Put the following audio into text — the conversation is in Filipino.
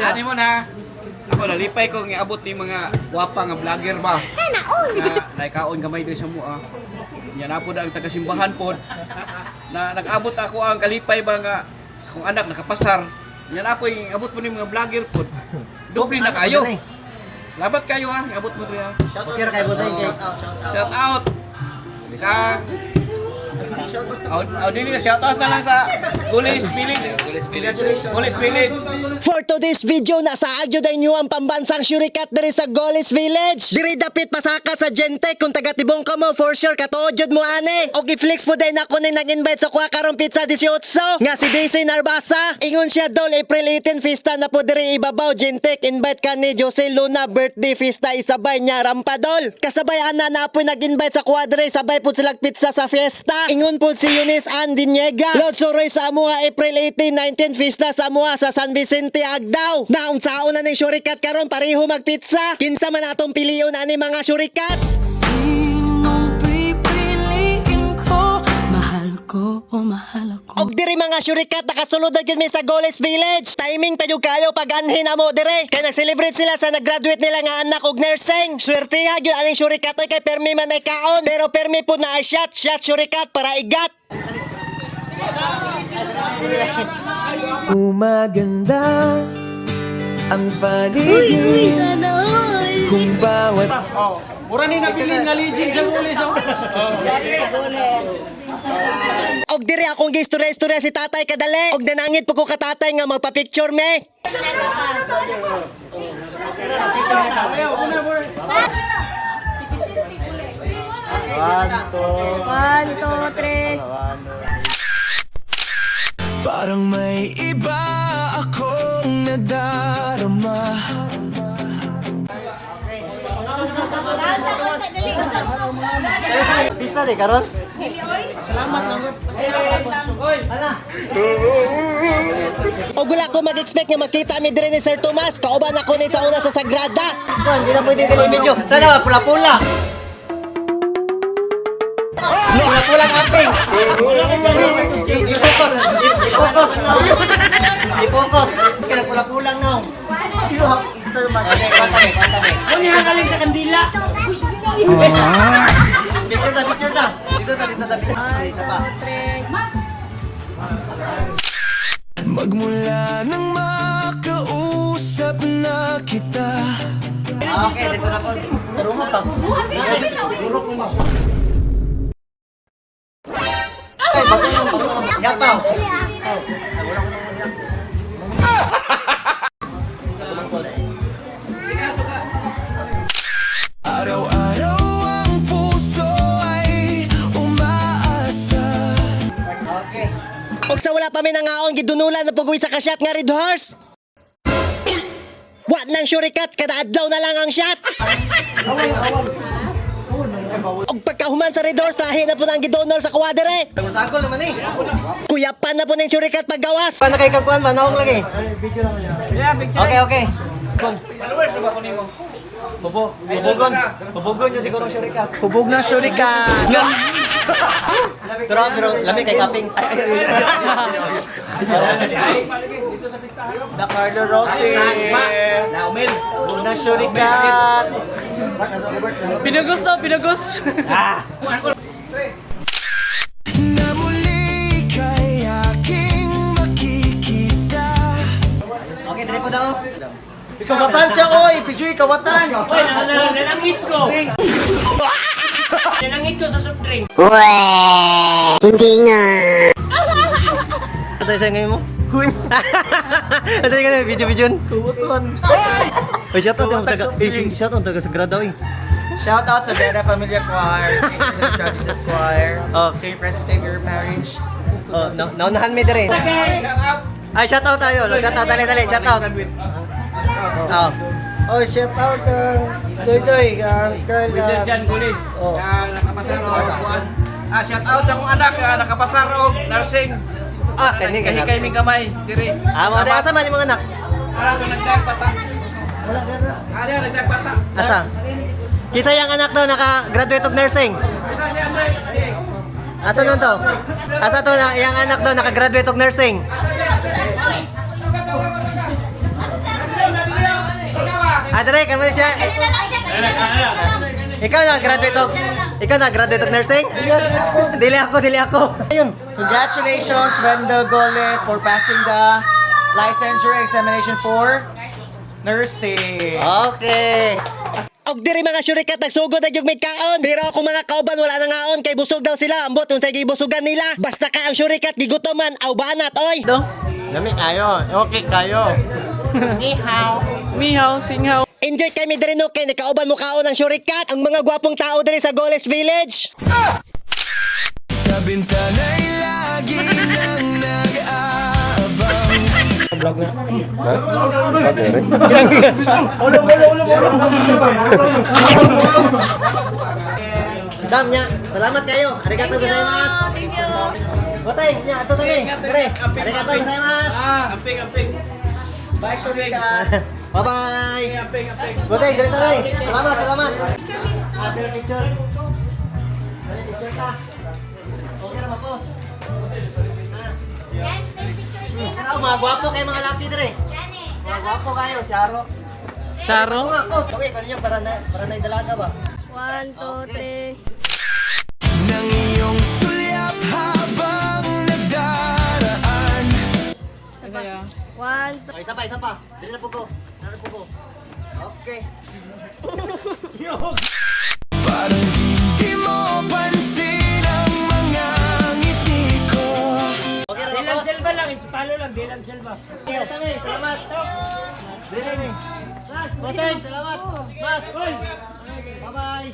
Ani mo na. Ako nalipay ko nga abot ni mga wapa nga vlogger ba. Sana all. Na naikaon gamay din sa mua. Yan na po na ang taga-simbahan po. Na nag-abot ako ang kalipay ba nga akong anak nakapasar. Yan na po yung abot po ni mga vlogger po. Dobre na kayo. Labat kayo ha, abot mo rin ha. Okay ra kay Bossing kay. Shout out. Kang Dili na shout out na lang sa Gulis Village. Gulis Village. For today's video, nasa agyoday niyo ang pambansang Shurikat diri sa Golis Village. Diri dapit pasaka sa Gentech kung taga Tibong ka mo, for sure katuod jud mo ane. Og i-flex po din ako ni nag-invite sa kuha karong pizza 18 nga si Daisy Narbasa. Ingon siya dol April 18 fiesta na po diri ibabaw Gentech. Invite ka ni Jose Luna birthday fiesta isabay niya rampadol. Kasabay ana na po nag-invite sa kuha diri sabay po sila pizza sa fiesta. Ingon po si Eunice Andiniega. Lord Soroy sa amuha April 18, 19 fiesta sa amuha sa San Vicente Agdao. Naunsaon na ng Shurikat karon pareho magpizza. Kinsa man atong piliyon ani mga Shurikat. Sinong pipiliin ko? Mahal ko o mahal ako? Og diri mga Shurikat nakasulod na gyud mi sa Golis Village. Timing pa jud kayo pag anhin amo dire. Kay nag-celebrate sila sa nag-graduate nila nga anak og nursing. Swertiha gyud aning Shurikat oy kay permi man ay kaon. Pero permi po na ay shot Shurikat para igat. Umaganda ang Uy, paligid sana all. kung bawat Mura ni nabiling nga legend sa Gulis. Og diri akong gistorya-istorya si tatay kadali. Og nanangit po ko ka tatay nga magpa-picture me. One, two, three. parang may iba akong nadarama. Pista di karon? O gula ko mag-expect nga makita mi dire ni Sir Tomas. Kauban ako ni sa una sa Sagrada. Hindi na pwede dili video. Sana pula-pula. Pula-pula camping. I-focus. I-focus. I-focus. Kaya pula-pulang no. Easter man. Kontame. Kung hanggalin sa kandila. Picture ta. Dito ta. One, Isa pa. two, three. Magmula nang makausap na kita. Okay, dito na po. Tarungan pa. Ay, bago. Yapaw. Araw-araw ang puso ay umaasa. Og sa wala pa mi nangaon gidunulan na pugoy sa kasyat nga Red Horse. Wa nang Shurikat kada adlaw na lang ang shot. Og pagkahuman sa Red Horse lahi na po nang gidonol sa kuwadere. Sagol naman eh. Kuyapan na po ng Shurikat paggawas. Paano kay kakuan ba naong lagi? Okay. Followers ba ko nimo? Hubugon dyan siguro ang Shurikat. Hubog na Shurikat. Pero lami kay kaping. Da Carlo Rossi. Naumil. Hubog na Shurikat. Pinugos. Na muli kay aking makikita. Okay, try po daw. Ikawatan siya, oy. Pijoy, ikawatan. Oy, nanangit ko. Nanangit ko sa soft drink. Ito isa ngayon mo? Ito yung ngayon, video. Kubuton. Ay, shout out taga Sagrada eh. Shout out sa Beda Familia Choir, St. Francis Churches Choir, Oh. St. Francis Xavier Parish. Oh, naunahan mi dire. Ay, shout out tayo. Shout out, dali, shout out. Oh. Oh, shout out Doy, Uncle. Winter Jan Gulis. Nakapasar og kuan. Shout out sa akong anak nga nakapasar og nursing. Kani Kahi kay mi gamay diri. Mo di asa man yung mga anak? To nagdagpata. Wala dira. Nagdagpata. Asa? Kisa yung anak to naka-graduate of nursing. Isa si Andre. Si. Asa nun to? Asa to na yung anak to naka-graduate of nursing? Dre, kamay siya. Ikaw na graduate of nursing? Dili ako. Ayun, congratulations Wendell Goles for passing the licensure examination for nursing. Okay. Og diri mga syurikat nagsugod na yung may kaon. Pero ako mga kauban wala na ngaon kay busog daw sila. Ambot unsay gibusugan nila. Basta ka ang syurikat gigutoman aw banat oy. Lami kayo, okay kayo. Ni hao. Enjoy kami diri no kay nakauban mo kaon ang syurikat. Ang mga gwapong tao diri sa Goles Village. Sa bintana'y lagi nang nag-aabang. Dam nya, salamat kayo. Arigato gozaimasu. Thank you. Bosay, nya ato sa ni. Dire. Arigato gozaimasu. Amping. Bye, Shurika. Bye-bye. Amping. Bosay, dire sa ni. Salamat. Picture. Picture ka. Okay na mapos. Pero mga gwapo kayo mga laki dire. Mga gwapo kayo, Sharo. Ako. Okay, kanyo para na idalaga ba? 1, 2, 3. Nang iyong sulyap habang nagdaraan. 1, 2. Isa pa. Dili na po ko. Okay. Parang hindi mo pansin ang mga ngiti ko. Okay na mapos. Selva lang, ispalo lang, Dylan Selva. Sige, Sammy, salamat. Dili Sammy. Bosay, salamat. Mas. Bye-bye.